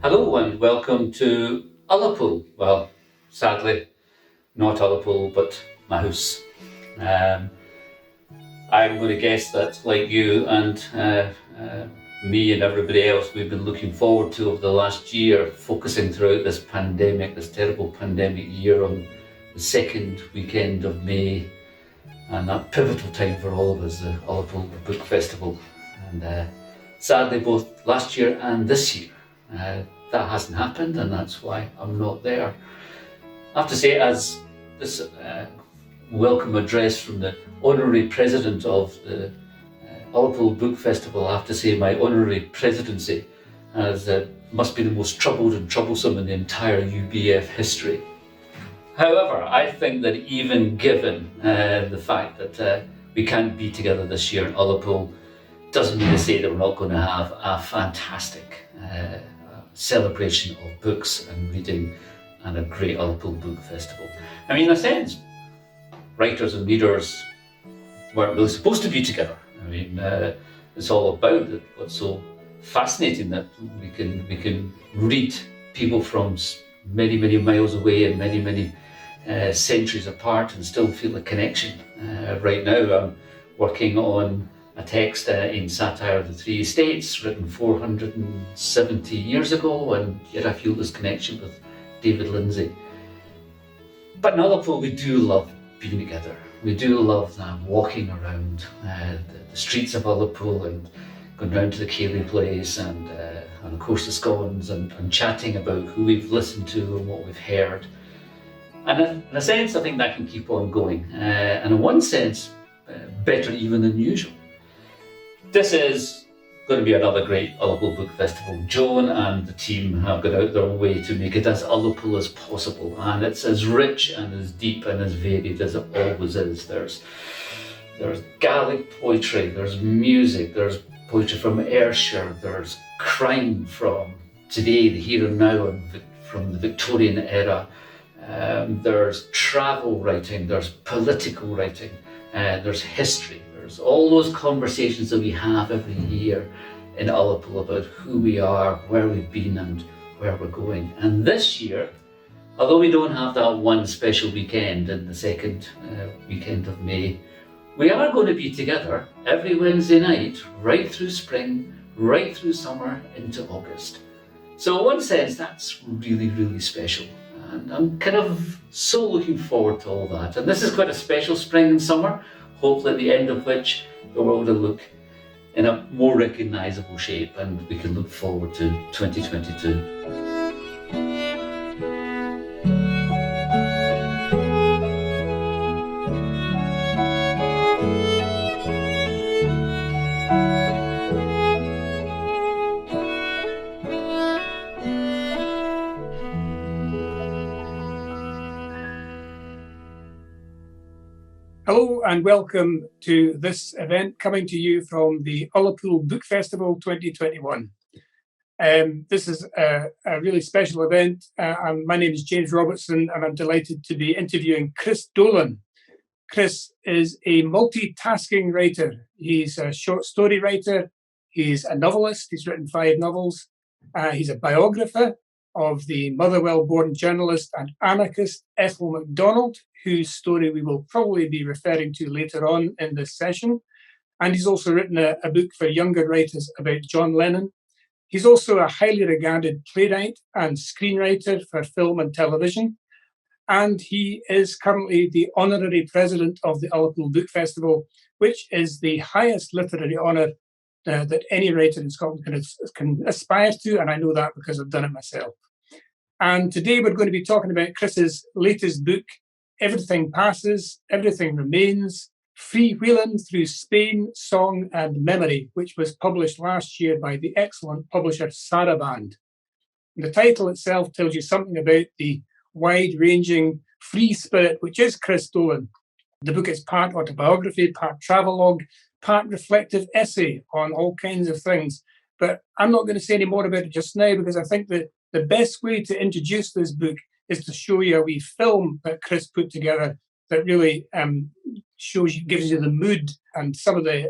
Hello and welcome to Ullapool. Well, sadly, not Ullapool, but my house. Um, I'm going to guess that, like you and me and everybody else, we've been looking forward to over the last year, focusing throughout this pandemic, this terrible pandemic year, on the second weekend of May, and that pivotal time for all of us, the Ullapool Book Festival. And sadly, both last year and this year, that hasn't happened, and that's why I'm not there. I have to say, as this welcome address from the honorary president of the Ullapool Book Festival, I have to say my honorary presidency must be the most troubled and troublesome in the entire UBF history. However, I think that even given the fact that we can't be together this year in Ullapool, doesn't mean to say that we're not going to have a fantastic celebration of books and reading and a great Ullapool Book Festival. I mean, in a sense, writers and readers weren't really supposed to be together. I mean, it's all about it. What's so fascinating that we can read people from many, many miles away and many, many centuries apart and still feel a connection. Right now, I'm working on a text in Satire of the Three Estates, written 470 years ago, and yet I feel this connection with David Lindsay. But in Ullapool, we do love being together. We do love walking around the streets of Ullapool and going down to the Cayley Place and of course the Scones and chatting about who we've listened to and what we've heard. And in a sense, I think that can keep on going. And in one sense, better even than usual. This is going to be another great Ullapool Book Festival. Joan and the team have gone out their way to make it as Ullapool as possible, and it's as rich and as deep and as varied as it always is. There's Gaelic poetry, there's music, there's poetry from Ayrshire, there's crime from today, the here and now, and from the Victorian era. There's travel writing, there's political writing, there's history. There's all those conversations that we have every year in Ullapool about who we are, where we've been and where we're going. And this year, although we don't have that one special weekend in the second weekend of May, we are going to be together every Wednesday night, right through spring, right through summer into August. So in one sense, that's really, really special. And I'm kind of so looking forward to all that. And this is quite a special spring and summer, hopefully at the end of which the world will look in a more recognisable shape and we can look forward to 2022. Hello and welcome to this event coming to you from the Ullapool Book Festival 2021. This is a really special event. My name is James Robertson and I'm delighted to be interviewing Chris Dolan. Chris is a multitasking writer. He's a short story writer, he's a novelist, he's written 5 novels, he's a biographer of the Motherwell-born journalist and anarchist Ethel MacDonald, whose story we will probably be referring to later on in this session. And he's also written a book for younger writers about John Lennon. He's also a highly regarded playwright and screenwriter for film and television. And he is currently the honorary president of the Ullapool Book Festival, which is the highest literary honour that any writer in Scotland can aspire to. And I know that because I've done it myself. And today we're going to be talking about Chris's latest book, Everything Passes, Everything Remains, Freewheeling Through Spain, Song and Memory, which was published last year by the excellent publisher Saraband. And the title itself tells you something about the wide-ranging free spirit, which is Chris Dolan. The book is part autobiography, part travelogue, part reflective essay on all kinds of things. But I'm not going to say any more about it just now, because I think that the best way to introduce this book is to show you a wee film that Chris put together that really gives you the mood and some of the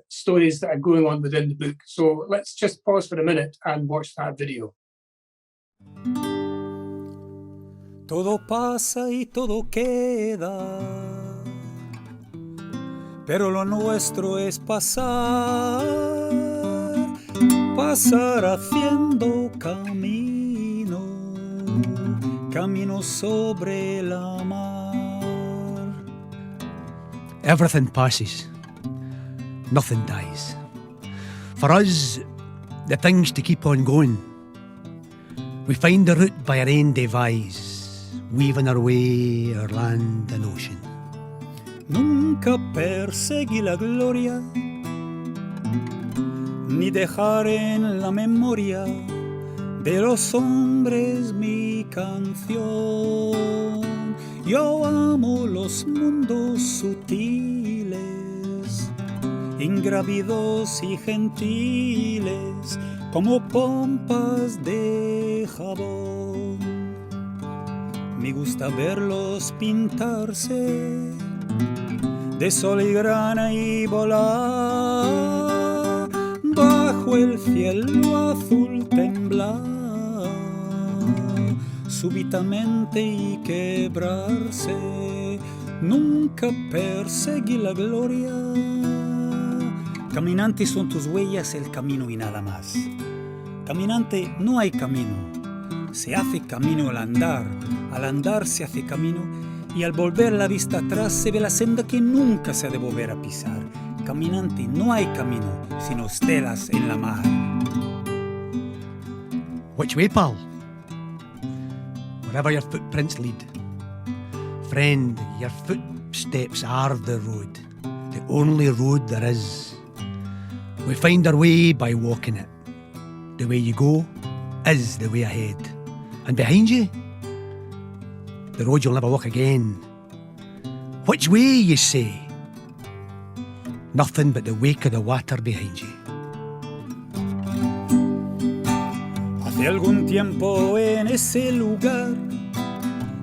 stories that are going on within the book. So let's just pause for a minute and watch that video. Todo pasa y todo queda, pero lo nuestro es pasar, pasar haciendo camino, camino sobre la mar. Everything passes, nothing dies. For us, the things to keep on going. We find the route by our own devise, weaving our way o'er land and ocean. Nunca perseguí la gloria, ni dejar en la memoria de los hombres mi canción. Yo amo los mundos sutiles, ingrávidos y gentiles, como pompas de jabón. Me gusta verlos pintarse de sol y grana y volar bajo el cielo azul temblar súbitamente y quebrarse. Nunca perseguí la gloria. Caminante, son tus huellas el camino y nada más. Caminante, no hay camino. Se hace camino al andar se hace camino, y al volver la vista atrás se ve la senda que nunca se ha de volver a pisar. Caminante, no hay camino, sino estelas en la mar. Which way, pal? Wherever your footprints lead. Friend, your footsteps are the road, the only road there is. We find our way by walking it. The way you go is the way ahead. And behind you, the road you'll never walk again. Which way, you say? Nothing but the wake of the water behind you. Hace algún tiempo en ese lugar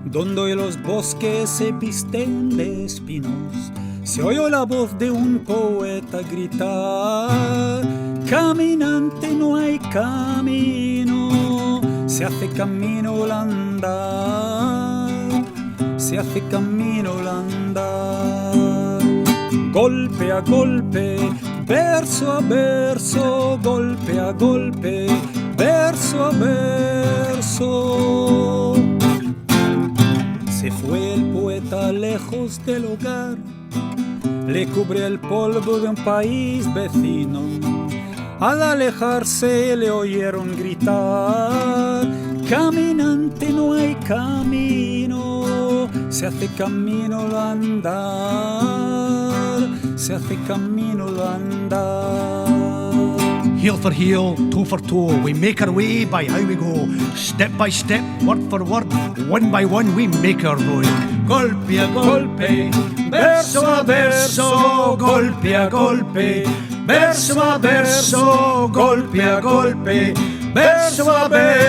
donde los bosques se visten de espinos, se oyó la voz de un poeta gritar: caminante, no hay camino, se hace camino al andar, se hace camino al andar. Golpe a golpe, verso a verso, golpe a golpe, verso a verso. Se fue el poeta lejos del hogar, le cubre el polvo de un país vecino. Al alejarse le oyeron gritar: caminante, no hay camino, se hace camino al andar, se hace camino al andar. Heel for heel, toe for toe, we make our way by how we go. Step by step, word for word, one by one we make our road. Golpe a golpe, verso a verso, golpe a golpe, verso a verso, golpe a golpe, verso a verso.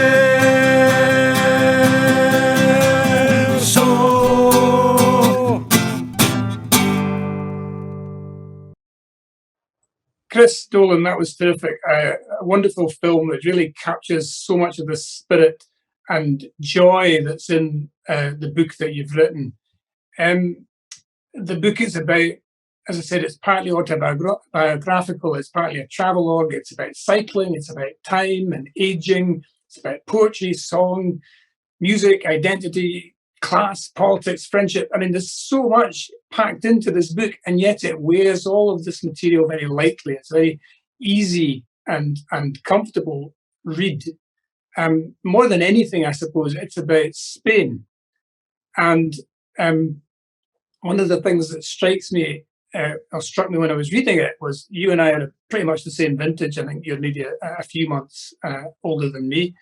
Chris Dolan, that was terrific. A wonderful film that really captures so much of the spirit and joy that's in the book that you've written. The book is about as I said, it's partly autobiographical, it's partly a travelogue, it's about cycling, it's about time and aging, it's about poetry, song, music, identity, class, politics, friendship. I mean, there's so much packed into this book, and yet it weighs all of this material very lightly. It's very easy and comfortable read. More than anything, I suppose, it's about Spain. And one of the things that strikes me, or struck me when I was reading it, was you and I are pretty much the same vintage. I think you're maybe a few months older than me.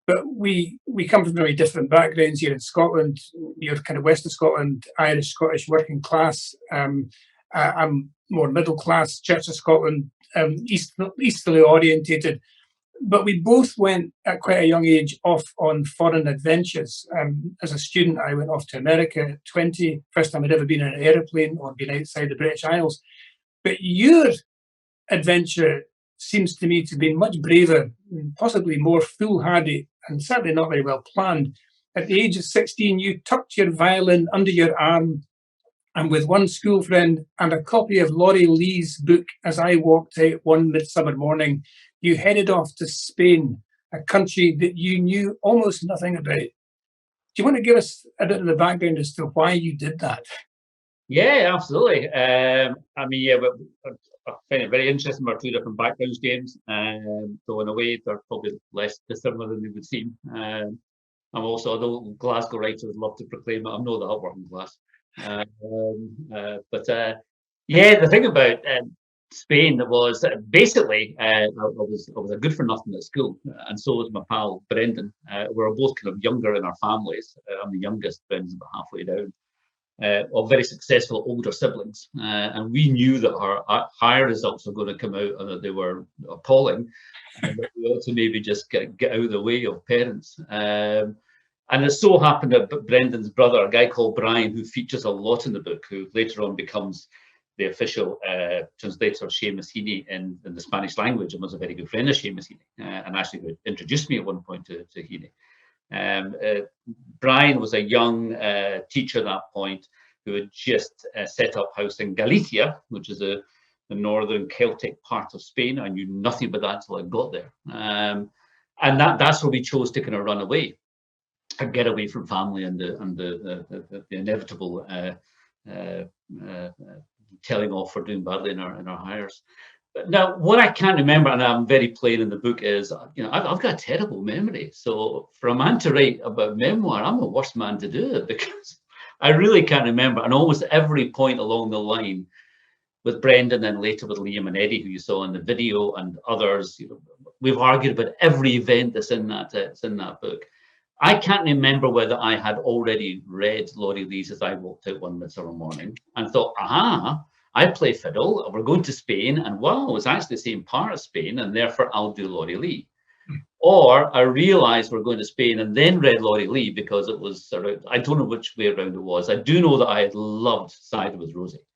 But we come from very different backgrounds here in Scotland. You're kind of west of Scotland, Irish, Scottish, working class. I'm more middle class, Church of Scotland, easterly orientated. But we both went at quite a young age off on foreign adventures. As a student, I went off to America at 20, first time I'd ever been in an aeroplane or been outside the British Isles. But your adventure seems to me to be much braver, possibly more foolhardy, and certainly not very well planned. At the age of 16, you tucked your violin under your arm, and with one school friend and a copy of Laurie Lee's book, As I Walked Out One Midsummer Morning, you headed off to Spain, a country that you knew almost nothing about. Do you want to give us a bit of the background as to why you did that? Yeah, absolutely. I mean, but I find it very interesting. We're two different backgrounds, James. So in a way, they're probably less dissimilar than they would seem. I'm also, although Glasgow writers love to proclaim that I'm not the upworking class. Yeah, the thing about Spain was basically I was a good for nothing at school, and so was my pal Brendan. We were both kind of younger in our families. I'm the youngest, Brendan's about halfway down. Of very successful older siblings, and we knew that our higher results were going to come out and that they were appalling, and that we ought to maybe just get out of the way of parents. And it so happened that Brendan's brother, a guy called Brian, who features a lot in the book, who later on becomes the official translator of Seamus Heaney in the Spanish language, and was a very good friend of Seamus Heaney, and actually introduced me at one point to Heaney. Brian was a young teacher at that point who had just set up house in Galicia, which is the northern Celtic part of Spain. I knew nothing about that until I got there. And that's where we chose to kind of run away and get away from family and the inevitable telling off for doing badly in our hires. Now, what I can't remember, and I'm very plain in the book, is, I've got a terrible memory. So for a man to write about memoir, I'm the worst man to do it, because I really can't remember. And almost every point along the line with Brendan and later with Liam and Eddie, who you saw in the video, and others, we've argued about every event that's in that book. I can't remember whether I had already read Laurie Lee's As I Walked Out One Midsummer Morning and thought, I play fiddle, we're going to Spain, and wow, it's actually the same part of Spain, and therefore I'll do Laurie Lee. Or I realized we're going to Spain and then read Laurie Lee because it was sort of, I don't know which way around it was. I do know that I had loved Cider with Rosie,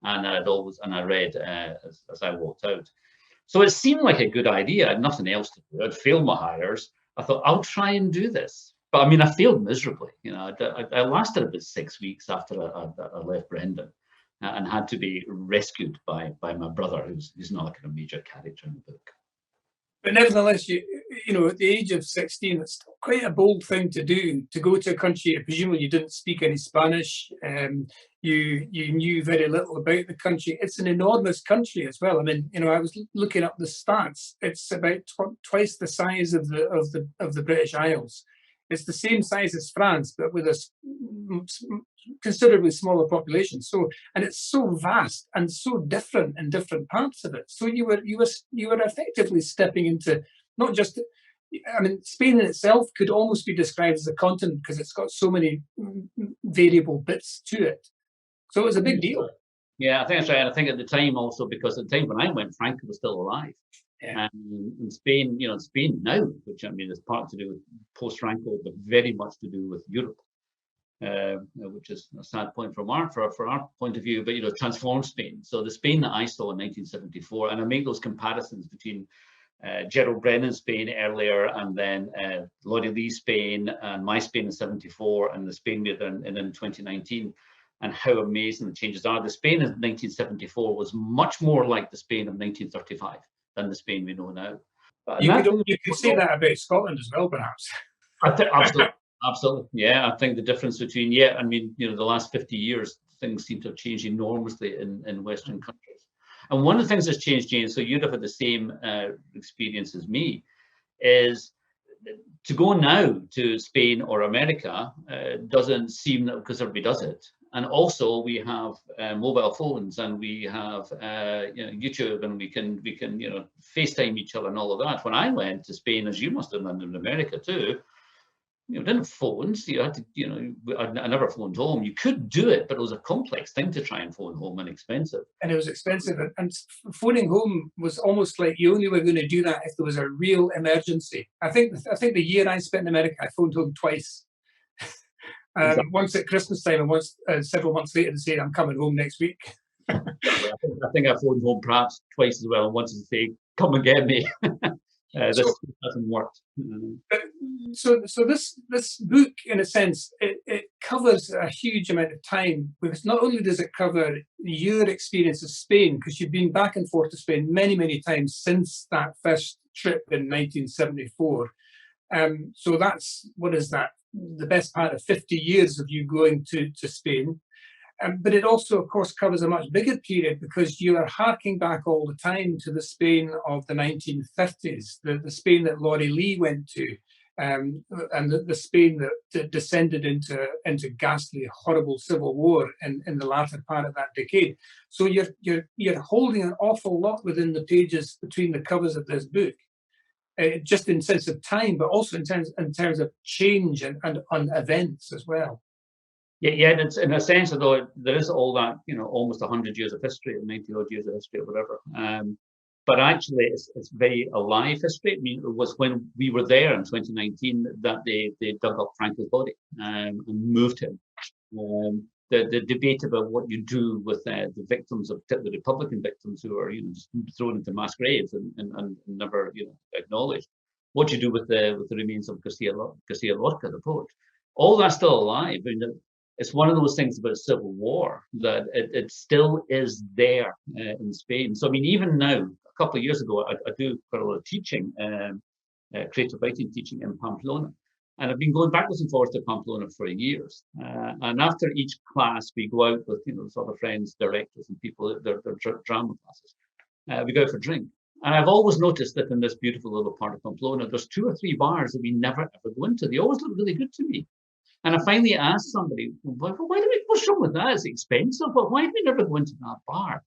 and I read as I walked out. So it seemed like a good idea. I had nothing else to do. I'd failed my hires. I thought, I'll try and do this. But I mean, I failed miserably. I lasted about 6 weeks after I left Brendan, and had to be rescued by my brother, who's not like a major character in the book. But nevertheless, you know, at the age of 16, it's quite a bold thing to do, to go to a country, presumably you didn't speak any Spanish, you knew very little about the country. It's an enormous country as well. I mean, I was looking up the stats. It's about twice the size of the British Isles. It's the same size as France, but with a considerably smaller population. So, and it's so vast and so different in different parts of it. So you were effectively stepping into not just, I mean, Spain in itself could almost be described as a continent because it's got so many variable bits to it. So it was a big deal. Yeah, I think that's right. And I think at the time also, because at the time when I went, Franco was still alive. Yeah. In Spain, Spain now, which I mean is part to do with post-Franco, but very much to do with Europe, which is a sad point from our point of view. But transformed Spain. So the Spain that I saw in 1974, and I make those comparisons between Gerald Brennan's Spain earlier, and then Laurie Lee's Spain, and my Spain in '74, and the Spain we had in 2019. and how amazing the changes are. The Spain of 1974 was much more like the Spain of 1935 than the Spain we know now. You could say that about Scotland as well, perhaps. I think absolutely, absolutely, yeah. I think the difference between I mean, you know, the last 50 years, things seem to have changed enormously in Western countries. And one of the things that's changed, Jane, so you'd have had the same experience as me, is to go now to Spain or America doesn't seem that, because everybody does it. And also we have mobile phones, and we have you know, YouTube, and we can you know, FaceTime each other and all of that. When I went to Spain, as you must have done in America too, you know, didn't have phones. You had to, you know, I never phoned home. You could do it, but it was a complex thing to try and phone home, and expensive. And it was expensive. And phoning home was almost like you only were going to do that if there was a real emergency. I think the year I spent in America, I phoned home twice. Exactly. Once at Christmas time, and once several months later to say I'm coming home next week. I think I phoned home perhaps twice as well. Once to say, "Come and get me." This hasn't worked. So this book, in a sense, it covers a huge amount of time, because not only does it cover your experience of Spain, because you've been back and forth to Spain many times since that first trip in 1974. So that's, what is that? The best part of 50 years of you going to Spain. But it also, of course, covers a much bigger period, because you are harking back all the time to the Spain of the 1930s, the Spain that Laurie Lee went to, and the Spain that descended into ghastly, horrible civil war in the latter part of that decade. So you're holding an awful lot within the pages between the covers of this book. Just in sense of time, but also in terms of change and events as well. Yeah, and it's in a sense, although there is all that, you know, almost 100 years of history, 90 odd years of history, or whatever. But actually, it's very alive history. I mean, it was when we were there in 2019 that they dug up Franco's body and moved him. The debate about what you do with the victims of the Republican victims who are, you know, just thrown into mass graves and never, you know, acknowledged. What you do with the remains of Garcia Lorca, the poet, all that's still alive. I mean, it's one of those things about civil war that it still is there in Spain. So I mean, even now, a couple of years ago, I do quite a lot of teaching, creative writing teaching in Pamplona. And I've been going backwards and forwards to Pamplona for years. And after each class, we go out with, you know, sort of friends, directors, and people, their drama classes. We go out for a drink. And I've always noticed that in this beautiful little part of Pamplona, there's 2 or 3 bars that we never ever go into. They always look really good to me. And I finally asked somebody, what's wrong with that? It's expensive, but why do we never go into that bar?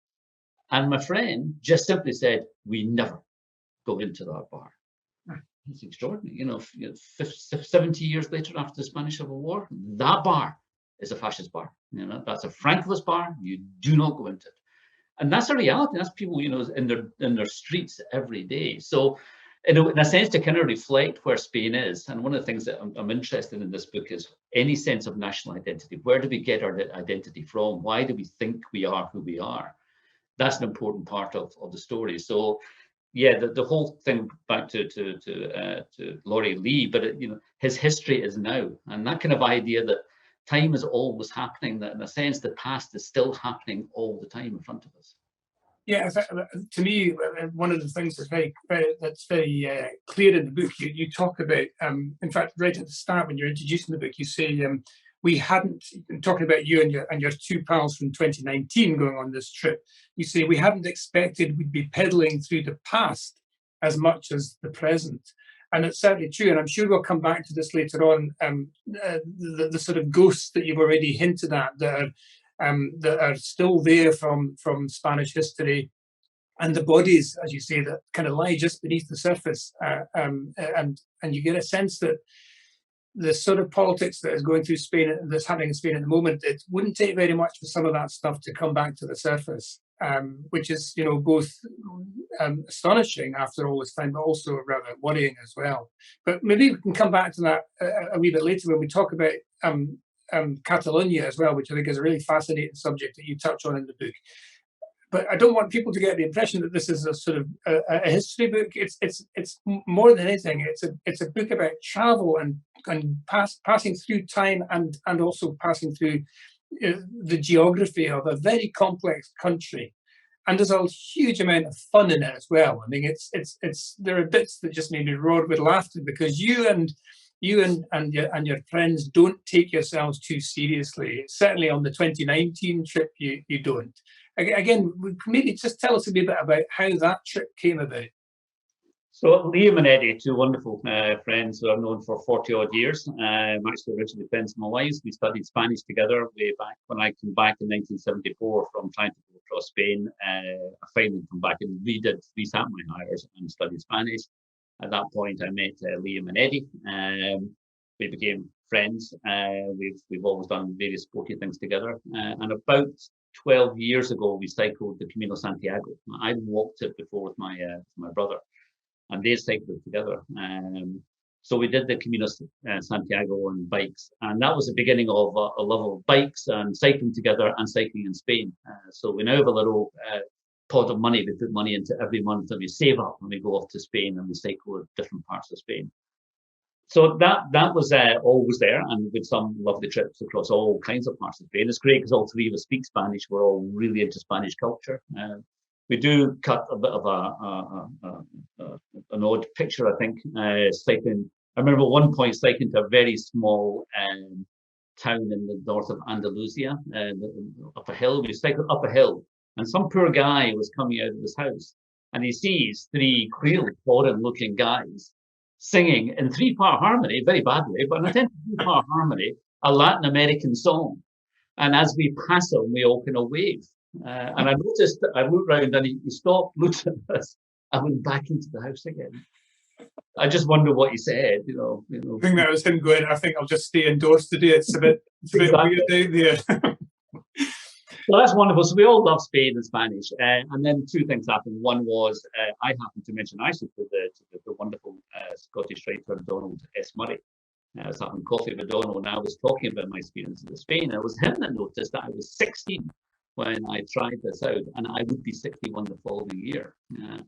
And my friend just simply said, we never go into that bar. It's extraordinary, you know, 70 years later after the Spanish Civil War, that bar is a fascist bar. You know, that's a Frankist bar. You do not go into it, and that's a reality. That's people, you know, in their streets every day. So, in a sense, to kind of reflect where Spain is, and one of the things that I'm interested in this book is any sense of national identity. Where do we get our identity from? Why do we think we are who we are? That's an important part of the story. So. Yeah, the whole thing back to Laurie Lee, but you know, his history is now, and that kind of idea that time is always happening. That in a sense, the past is still happening all the time in front of us. Yeah, to me, one of the things that's very clear in the book, you talk about. In fact, right at the start when you're introducing the book, you say we hadn't, talking about you and your 2 pals from 2019 going on this trip, you say we hadn't expected we'd be pedaling through the past as much as the present. And it's certainly true, and I'm sure we'll come back to this later on, the sort of ghosts that you've already hinted at that are still there from Spanish history, and the bodies, as you say, that kind of lie just beneath the surface. And you get a sense that the sort of politics that is going through Spain, that's happening in Spain at the moment, it wouldn't take very much for some of that stuff to come back to the surface, which is, you know, both astonishing after all this time, but also rather worrying as well. But maybe we can come back to that a wee bit later when we talk about Catalonia as well, which I think is a really fascinating subject that you touch on in the book. But I don't want people to get the impression that this is a sort of a history book. It's more than anything. It's a book about travel and passing through time and also passing through the geography of a very complex country. And there's a huge amount of fun in it as well. I mean, it's there are bits that just made me roar with laughter because you and your friends don't take yourselves too seriously. Certainly on the 2019 trip, you don't. Again, maybe just tell us a bit about how that trip came about. So Liam and Eddie, two wonderful friends who I've known for 40 odd years. Actually originally friends of my wife's. We studied Spanish together way back when I came back in 1974 from trying to go across Spain. I finally come back and resat my hires and studied Spanish. At that point, I met Liam and Eddie. We became friends. We've always done various sporty things together. And about 12 years ago, we cycled the Camino Santiago. I walked it before with my brother, and they cycled together. So we did the Camino Santiago on bikes, and that was the beginning of a love of bikes and cycling together and cycling in Spain. So we now have a little pot of money we put money into every month, and we save up and we go off to Spain and we cycle different parts of Spain. So that was always there, and with some lovely trips across all kinds of parts of Spain. It's great because all three of us speak Spanish. We're all really into Spanish culture. We do cut a bit of an odd picture, I think, cycling. I remember at one point cycling to a very small town in the north of Andalusia, up a hill. We cycled up a hill, and some poor guy was coming out of his house, and he sees three clearly foreign-looking guys singing in three-part harmony, very badly, but in a three-part harmony, a Latin American song. And as we pass him, we all kind of wave. And I noticed, I looked round and he stopped, looked at us, and went back into the house again. I just wonder what he said, you know. I think that was him going, I think I'll just stay indoors today. It's a bit weird out there. So that's wonderful. So we all love Spain and Spanish. And then two things happened. One was I happened to mention Iceland to the wonderful Scottish writer Donald S. Murray. I was having coffee with Donald, and I was talking about my experiences in Spain. It was him that noticed that I was 16 when I tried this out, and I would be 61 the following year.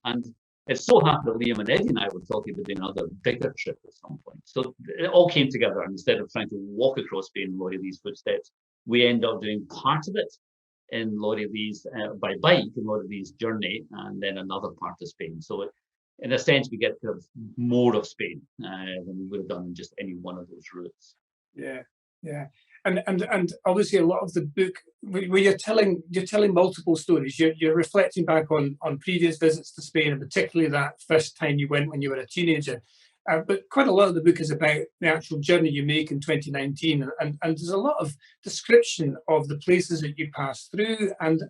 And it so happened that Liam and Eddie and I were talking about doing another bigger trip at some point. So it all came together, and instead of trying to walk across Spain in Laurie Lee's footsteps, we end up doing part of it in Laurie Lee's by bike in Laurie Lee's journey, and then another part of Spain. So in a sense, we get kind of more of Spain than we would have done in just any one of those routes. Yeah. And obviously a lot of the book, where you're telling multiple stories. You're reflecting back on previous visits to Spain, and particularly that first time you went when you were a teenager. But quite a lot of the book is about the actual journey you make in 2019, and there's a lot of description of the places that you pass through and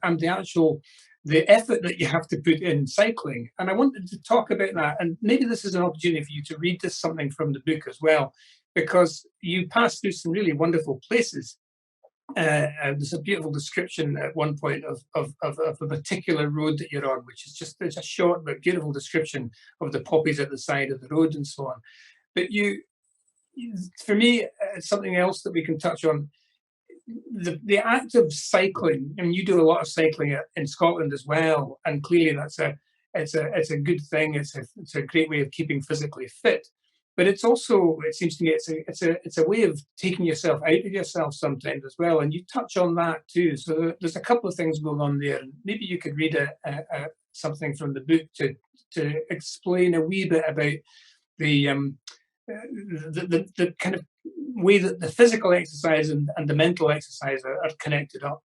the effort that you have to put in cycling. And I wanted to talk about that, and maybe this is an opportunity for you to read something from the book as well, because you pass through some really wonderful places. There's a beautiful description at one point of a particular road that you're on, which is just a short but beautiful description of the poppies at the side of the road and so on. But for me, it's something else that we can touch on. The act of cycling, and you do a lot of cycling in Scotland as well, and clearly it's a good thing. It's a great way of keeping physically fit. But it's also, it seems to me, it's a way of taking yourself out of yourself sometimes as well. And you touch on that too. So there's a couple of things going on there. And maybe you could read something from the book to explain a wee bit about the kind of way that the physical exercise and the mental exercise are connected up.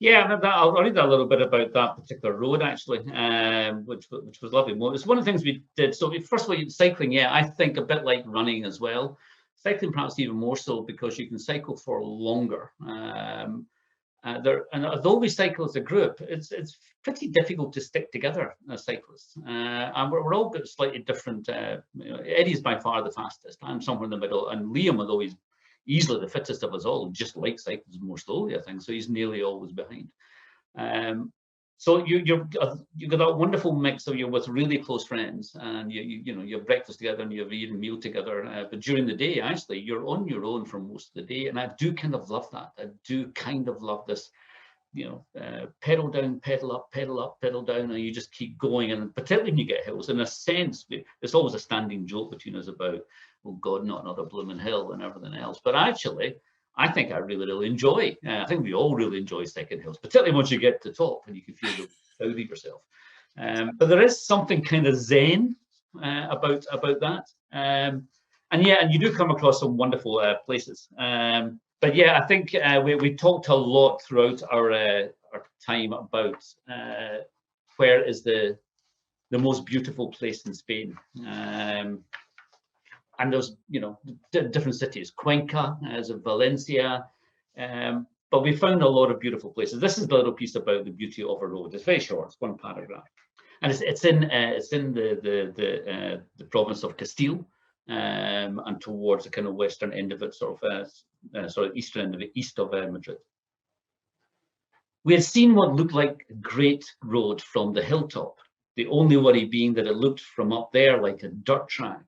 Yeah, I'll read a little bit about that particular road actually, which was lovely. It's one of the things we did. So first of all, cycling, yeah, I think a bit like running as well. Cycling perhaps even more so because you can cycle for longer. And although we cycle as a group, it's pretty difficult to stick together as cyclists. And we're all got slightly different. Eddie's by far the fastest. I'm somewhere in the middle, and Liam, although he's easily the fittest of us all, just like cycles more slowly, I think. So he's nearly always behind. So you've got that wonderful mix of you're with really close friends, and you have breakfast together and you have a meal together. But during the day, actually, you're on your own for most of the day, and I do kind of love that. I do kind of love this, pedal down, pedal up, pedal down, and you just keep going. And particularly when you get hills, in a sense, there's always a standing joke between us about, oh God, not another blooming hill and everything else. But actually, I think I really, really enjoy. I think we all really enjoy Second Hills, particularly once you get to the top and you can feel the proud of yourself. But there is something kind of zen about that. And you do come across some wonderful places. But yeah, I think we talked a lot throughout our time about where is the most beautiful place in Spain. And there's, different cities, Cuenca, as of Valencia, but we found a lot of beautiful places. This is the little piece about the beauty of a road. It's very short, it's one paragraph, and it's in the province of Castile, and towards the kind of western end of it, sort of eastern end of it, east of Madrid. We had seen what looked like a great road from the hilltop. The only worry being that it looked from up there like a dirt track.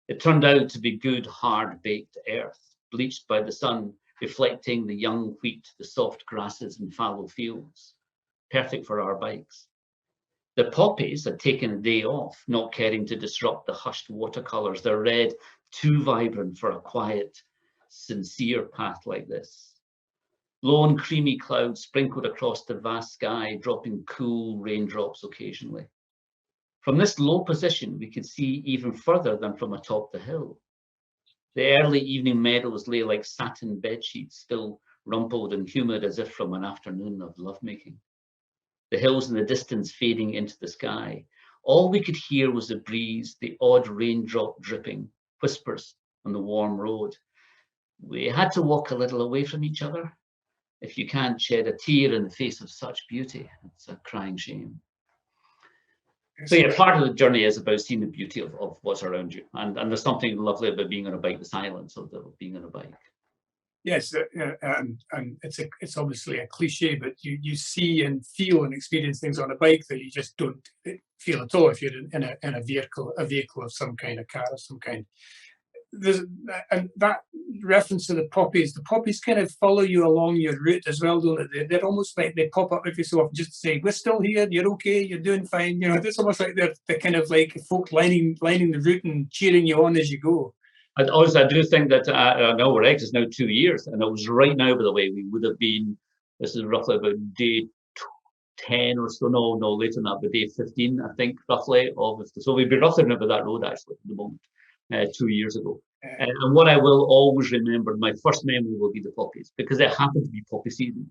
It turned out to be good, hard-baked earth, bleached by the sun, reflecting the young wheat, the soft grasses and fallow fields. Perfect for our bikes. The poppies had taken a day off, not caring to disrupt the hushed watercolours. They're red, too vibrant for a quiet, sincere path like this. Low and creamy clouds sprinkled across the vast sky, dropping cool raindrops occasionally. From this low position, we could see even further than from atop the hill. The early evening meadows lay like satin bedsheets, still rumpled and humid as if from an afternoon of lovemaking. The hills in the distance fading into the sky. All we could hear was the breeze, the odd raindrop dripping, whispers on the warm road. We had to walk a little away from each other. If you can't shed a tear in the face of such beauty, it's a crying shame. So yeah, part of the journey is about seeing the beauty of what's around you, and there's something lovely about being on a bike, the silence of being on a bike. Yes, and it's obviously a cliche, but you see and feel and experience things on a bike that you just don't feel at all if you're in a vehicle of some kind, a car of some kind. And that reference to the poppies kind of follow you along your route as well, don't they? They're almost like they pop up every so often just to say, we're still here, you're okay, you're doing fine. It's almost like they're kind of like folk lining the route and cheering you on as you go. And also, I do think that now we're X is now 2 years, and it was right now, by the way, we would have been, this is roughly about day 10 or so, no, later than that, but day 15, I think, roughly. So we'd be roughly about that road, actually, at the moment. 2 years ago. And what I will always remember, my first memory will be the poppies, because it happened to be poppy season,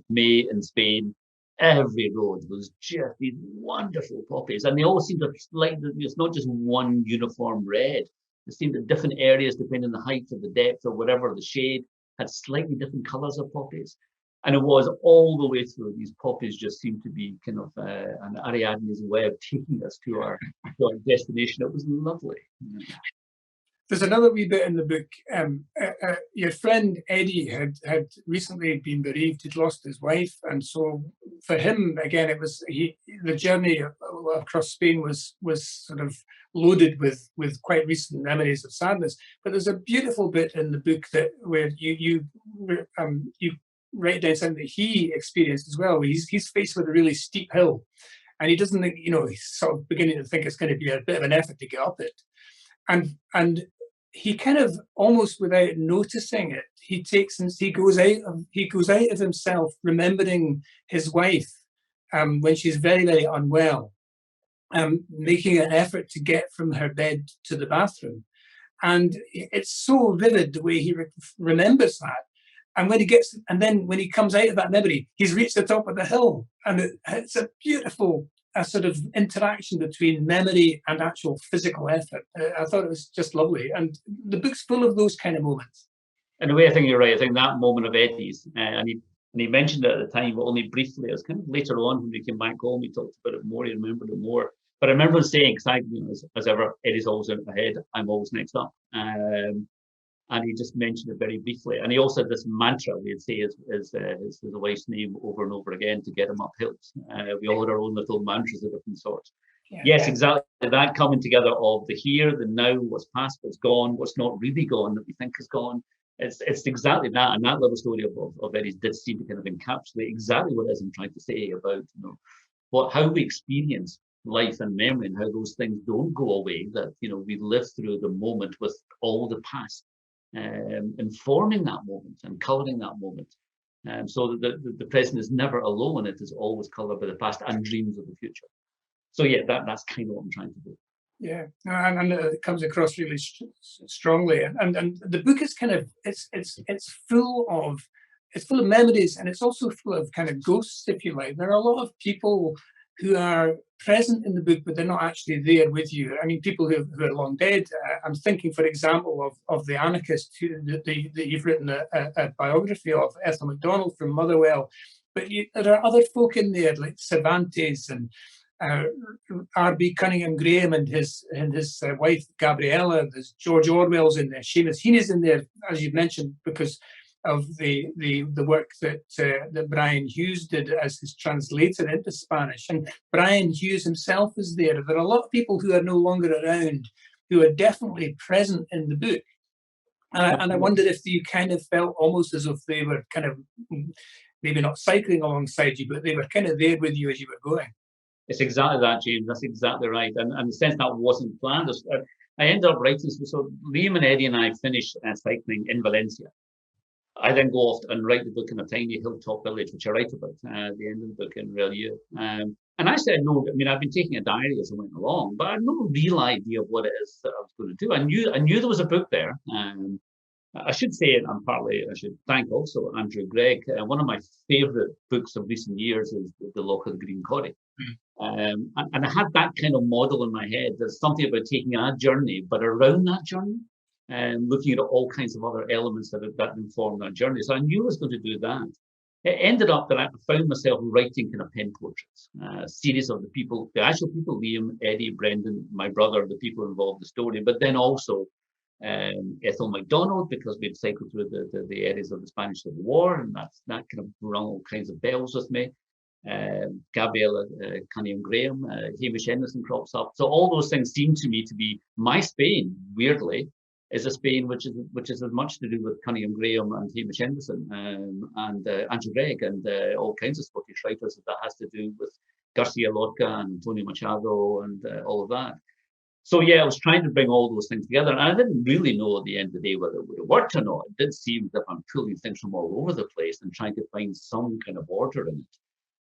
May in Spain. Every road was just these wonderful poppies, and they all seemed to it's not just one uniform red. It seemed that different areas, depending on the height or the depth or whatever, the shade, had slightly different colours of poppies. And it was all the way through. These poppies just seemed to be kind of an Ariadne's way of taking us to our destination. It was lovely. There's another wee bit in the book. Your friend Eddie had recently been bereaved. He'd lost his wife, and so for him, again, it was the journey across Spain was sort of loaded with quite recent memories of sadness. But there's a beautiful bit in the book where you write down something that he experienced as well. He's faced with a really steep hill, and he doesn't think, he's sort of beginning to think it's going to be a bit of an effort to get up it, and he kind of almost without noticing it, he goes out of himself, remembering his wife when she's very, very unwell, making an effort to get from her bed to the bathroom, and it's so vivid the way he remembers that. And when he comes out of that memory, he's reached the top of the hill, and it's a beautiful sort of interaction between memory and actual physical effort. I thought it was just lovely, and the book's full of those kind of moments. In a way, I think you're right. I think that moment of Eddie's, and he mentioned it at the time, but only briefly. It was kind of later on when we came back home, he talked about it more, he remembered it more. But I remember him saying, because as ever, Eddie's always out ahead, I'm always next up. And he just mentioned it very briefly. And he also had this mantra, we'd say his wife's name over and over again to get him up hills. We all had our own little mantras of different sorts. Yeah. Yes, exactly. That coming together of the here, the now, what's past, what's gone, what's not really gone that we think is gone. It's exactly that. And that little story of Eddie's did seem to kind of encapsulate exactly what it is I'm trying to say about how we experience life and memory, and how those things don't go away, that we live through the moment with all the past informing that moment and colouring that moment. So that the present is never alone, it is always coloured by the past and dreams of the future. So yeah, that's kind of what I'm trying to do. Yeah, and it comes across really strongly, and the book is kind of it's full of memories, and it's also full of kind of ghosts, if you like. There are a lot of people who are present in the book, but they're not actually there with you. I mean, people who are long dead. I'm thinking, for example, of the anarchist that you've written a biography of, Ethel McDonald from Motherwell. But there are other folk in there like Cervantes and R.B. Cunningham Graham and his wife Gabriella. There's George Orwell's in there. Seamus Heaney's in there, as you mentioned, because of the work that Brian Hughes did as his translator into Spanish. And Brian Hughes himself is there. There are a lot of people who are no longer around who are definitely present in the book. And I wondered if you kind of felt almost as if they were kind of maybe not cycling alongside you, but they were kind of there with you as you were going. It's exactly that, James. That's exactly right. And in the sense that wasn't planned. I ended up writing, so Liam and Eddie and I finished cycling in Valencia. I then go off and write the book in a tiny hilltop village, which I write about at the end of the book in Relieu. And I said, no, I mean, I've been taking a diary as I went along, but I had no real idea of what it is that I was going to do. I knew there was a book there. I should say, and partly I should thank also Andrew Gregg. One of my favourite books of recent years is The Loch of the Green Corrie. And I had that kind of model in my head. There's something about taking a journey, but around that journey, and looking at all kinds of other elements that inform that journey. So I knew I was going to do that. It ended up that I found myself writing kind of pen portraits, a series of the actual people, Liam, Eddie, Brendan, my brother, the people involved in the story, but then also Ethel McDonald, because we'd cycled through the areas of the Spanish Civil War, and that kind of rung all kinds of bells with me. Gabriella Cunningham Graham, Hamish Henderson crops up. So all those things seem to me to be my Spain, weirdly, is a Spain which is as much to do with Cunningham Graham and Hamish Henderson and Andrew Gregg and all kinds of Scottish writers that has to do with Garcia Lorca and Antonio Machado and all of that. So yeah, I was trying to bring all those things together, and I didn't really know at the end of the day whether it would have worked or not. It did seem as if I'm pulling things from all over the place and trying to find some kind of order in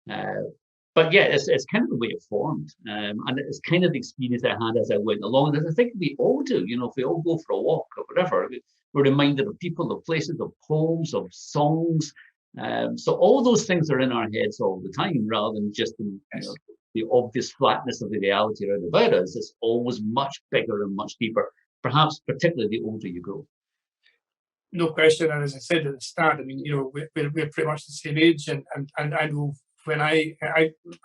it. But yeah, it's kind of the way it formed, and it's kind of the experience I had as I went along. And I think we all do, if we all go for a walk or whatever, we're reminded of people, of places, of poems, of songs. So all those things are in our heads all the time, rather than just the obvious flatness of the reality around about us. It's always much bigger and much deeper, perhaps particularly the older you grow. No question. And as I said at the start, I mean, we're pretty much the same age, and I know when I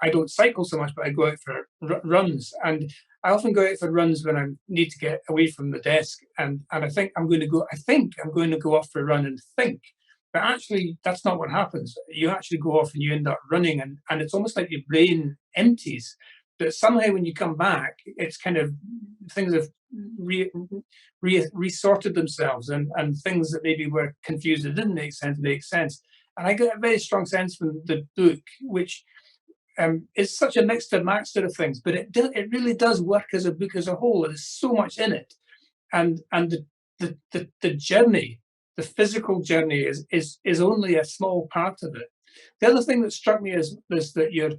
don't cycle so much, but I go out for runs, and I often go out for runs when I need to get away from the desk, and I think I'm going to go off for a run and think. But actually, that's not what happens. You actually go off and you end up running, and it's almost like your brain empties. But somehow when you come back, it's kind of things have resorted themselves, and things that maybe were confused that didn't make sense. And I got a very strong sense from the book, which is such a mixed and matched of things, but it really does work as a book as a whole. There's so much in it, and the journey, the physical journey, is only a small part of it. The other thing that struck me is that you're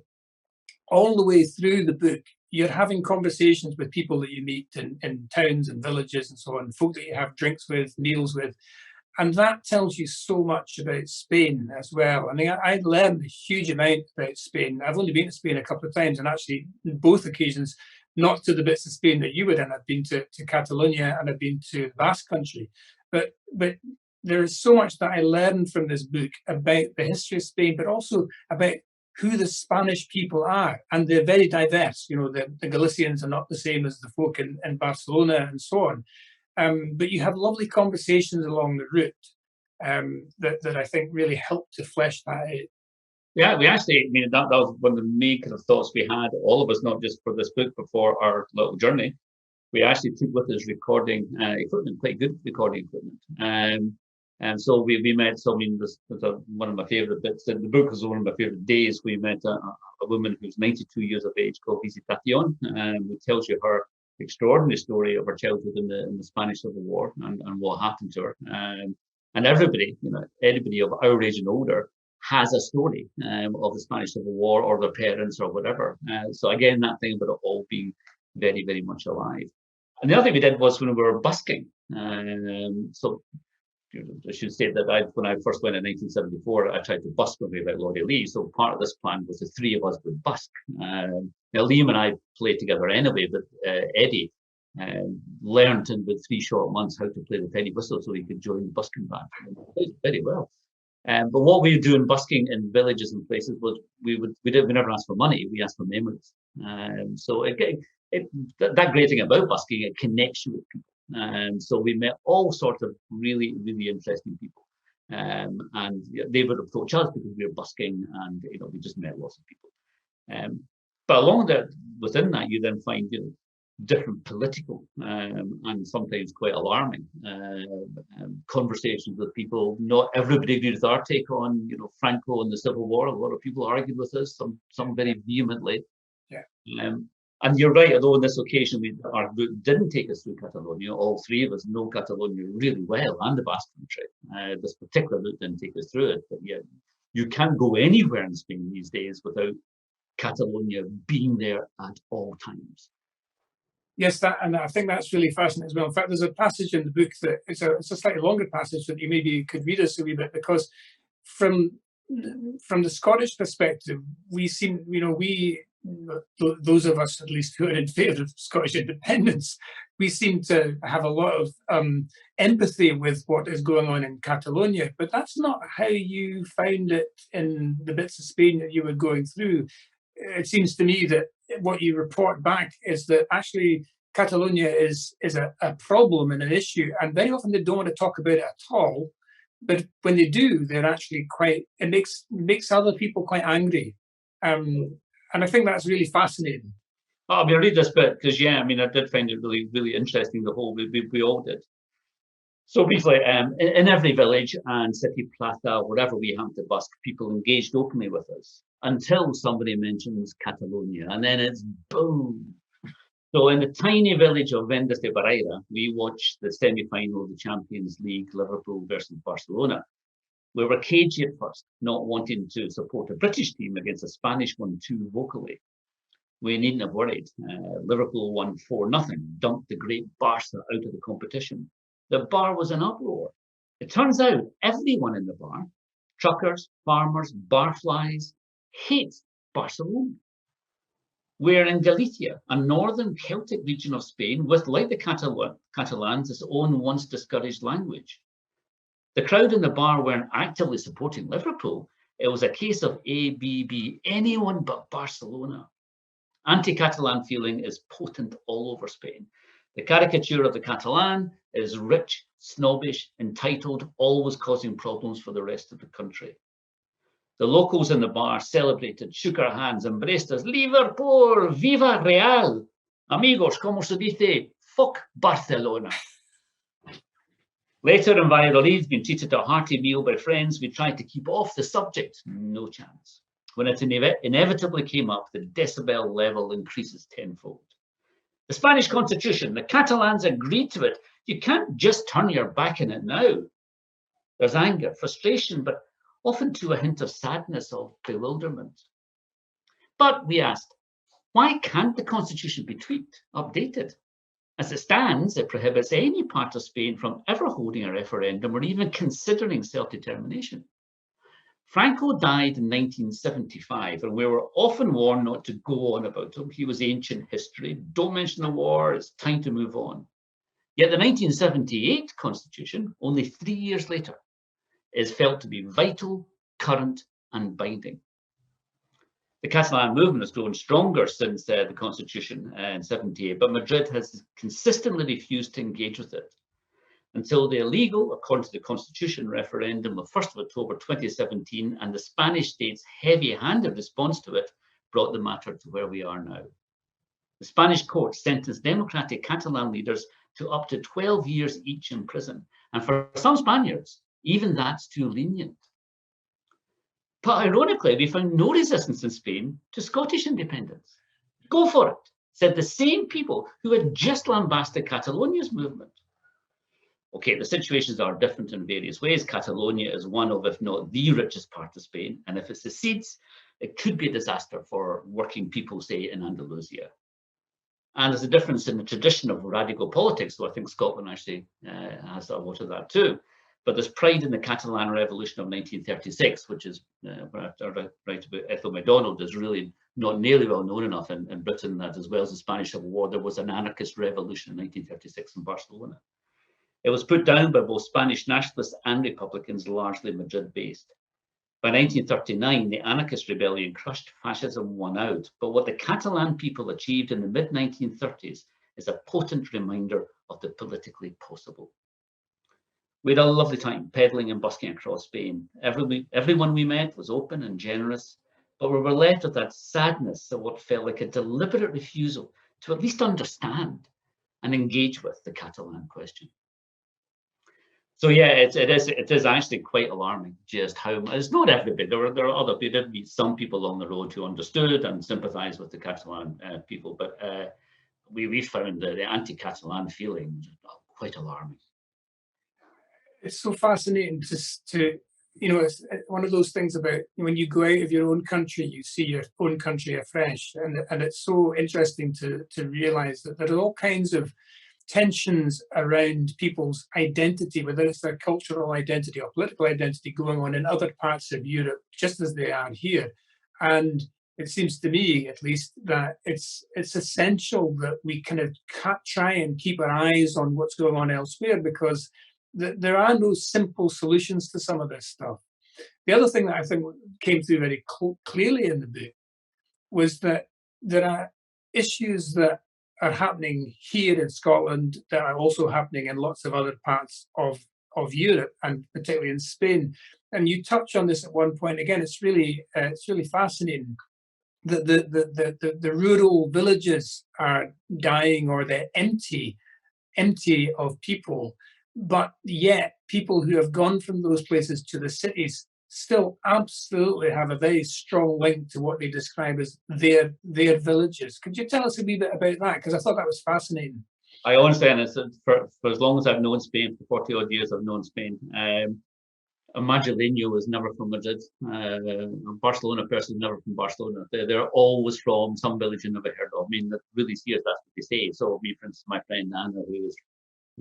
all the way through the book, you're having conversations with people that you meet in towns and villages and so on, folk that you have drinks with, meals with. And that tells you so much about Spain as well. I mean, I learned a huge amount about Spain. I've only been to Spain a couple of times, and actually, in both occasions, not to the bits of Spain that you were in. I've been to Catalonia and I've been to the Basque Country. But there is so much that I learned from this book about the history of Spain, but also about who the Spanish people are. And they're very diverse. The Galicians are not the same as the folk in Barcelona and so on. But you have lovely conversations along the route that I think really help to flesh that out. Yeah, we actually, that was one of the main kind of thoughts we had, all of us, not just for this book, but for our little journey. We actually took with us recording equipment, quite good recording equipment. And so we met, this was one of my favourite bits. The book was one of my favourite days. We met a woman who's 92 years of age called Visitacion, who tells you her extraordinary story of her childhood in the Spanish Civil War and what happened to her. And everybody, anybody of our age and older has a story of the Spanish Civil War or their parents or whatever. So again, that thing about it all being very, very much alive. And the other thing we did was when we were busking. So I should say that when I first went in 1974, I tried to busk my way about Lottie Lee. So part of this plan was the three of us would busk. Now, Liam and I played together anyway, but Eddie learned in about 3 short months how to play the penny whistle so he could join the busking band. And he played very well. But what we would do in busking in villages and places was we never asked for money, we asked for memories. So that great thing about busking, it connects you with people. So we met all sorts of really, really interesting people. And they would approach us because we were busking, and we just met lots of people. But within that, you then find different political and sometimes quite alarming conversations with people. Not everybody agreed with our take on Franco and the Civil War. A lot of people argued with us, some very vehemently. Yeah. And you're right, although on this occasion our book didn't take us through Catalonia, all three of us know Catalonia really well and the Basque Country. This particular book didn't take us through it, but yeah, you can't go anywhere in Spain these days without Catalonia being there at all times. Yes, and I think that's really fascinating as well. In fact, there's a passage in the book that it's a slightly longer passage that you maybe could read us a wee bit, because from the Scottish perspective, we seem, those of us at least who are in favour of Scottish independence, we seem to have a lot of empathy with what is going on in Catalonia, but that's not how you found it in the bits of Spain that you were going through. It seems to me that what you report back is that actually Catalonia is a problem and an issue, and very often they don't want to talk about it at all. But when they do, they're actually it makes other people quite angry. And I think that's really fascinating. Oh, I'll read this bit because, I did find it really, really interesting. The whole, we all did. So briefly, in every village and city plaza, wherever we happen to busk, people engaged openly with us until somebody mentions Catalonia, and then it's boom. So in the tiny village of Vendes de Barreira, we watched the semi-final of the Champions League, Liverpool versus Barcelona. We were cagey at first, not wanting to support a British team against a Spanish one too vocally. We needn't have worried. Liverpool won 4-0, dumped the great Barca out of the competition. The bar was in uproar. It turns out everyone in the bar, truckers, farmers, barflies, hates Barcelona. We're in Galicia, a northern Celtic region of Spain with, like the Catalans, its own once discouraged language. The crowd in the bar weren't actively supporting Liverpool. It was a case of ABB, anyone but Barcelona. Anti-Catalan feeling is potent all over Spain. The caricature of the Catalan is rich, snobbish, entitled, always causing problems for the rest of the country. The locals in the bar celebrated, shook our hands, embraced us. Liverpool, viva Real. Amigos, como se dice, fuck Barcelona. Later in Valladolid, being treated to a hearty meal by friends, we tried to keep off the subject. No chance. When it inevitably came up, the decibel level increases tenfold. The Spanish Constitution, the Catalans agreed to it. You can't just turn your back on it now. There's anger, frustration, but often to a hint of sadness, of bewilderment. But we asked, why can't the Constitution be tweaked, updated? As it stands, it prohibits any part of Spain from ever holding a referendum or even considering self-determination. Franco died in 1975, and we were often warned not to go on about him. He was ancient history. Don't mention the war. It's time to move on. Yet the 1978 Constitution, only 3 years later, is felt to be vital, current, and binding. The Catalan movement has grown stronger since the Constitution in 78, but Madrid has consistently refused to engage with it until the illegal, according to the Constitution, referendum of 1st of October 2017 and the Spanish state's heavy-handed response to it brought the matter to where we are now. The Spanish court sentenced democratic Catalan leaders to up to 12 years each in prison, and for some Spaniards, even that's too lenient. But ironically, we found no resistance in Spain to Scottish independence. Go for it. said the same people who had just lambasted Catalonia's movement. Okay, the situations are different in various ways. Catalonia is one of, if not the richest part of Spain, and if it secedes, it could be a disaster for working people, say, in Andalusia. And there's a difference in the tradition of radical politics, so I think Scotland actually has a lot of that too. But there's pride in the Catalan Revolution of 1936, which is, where I write about Ethel MacDonald, is really not nearly well known enough in Britain that, as well as the Spanish Civil War, there was an anarchist revolution in 1936 in Barcelona. It was put down by both Spanish nationalists and Republicans, largely Madrid-based. By 1939, the anarchist rebellion crushed fascism, won out. But what the Catalan people achieved in the mid-1930s is a potent reminder of the politically possible. We had a lovely time pedaling and busking across Spain. Everyone we met was open and generous, but we were left with that sadness of what felt like a deliberate refusal to at least understand and engage with the Catalan question. So yeah, it is actually quite alarming just how, it's not everybody, there are other, we did meet some people along the road who understood and sympathized with the Catalan people, but we found the anti-Catalan feeling quite alarming. It's so fascinating to you know, it's one of those things about when you go out of your own country, you see your own country afresh, and it's so interesting to realize that there are all kinds of tensions around people's identity, whether it's their cultural identity or political identity, going on in other parts of Europe, just as they are here. And it seems to me, at least, that it's essential that we kind of try and keep our eyes on what's going on elsewhere, because there are no simple solutions to some of this stuff. The other thing that I think came through very clearly in the book was that there are issues that are happening here in Scotland that are also happening in lots of other parts of Europe, and particularly in Spain. And you touch on this at one point. Again, it's really fascinating that the rural villages are dying, or they're empty of people, but yet people who have gone from those places to the cities still absolutely have a very strong link to what they describe as their villages. Could you tell us a wee bit about that? Because I thought that was fascinating. I understand for as long as I've known Spain, for 40 odd years I've known Spain. A Madrileño was never from Madrid. A Barcelona person is never from Barcelona. They're always from some village you never heard of. I mean, that really serious, that's what they say. So me, for instance, my friend Anna, who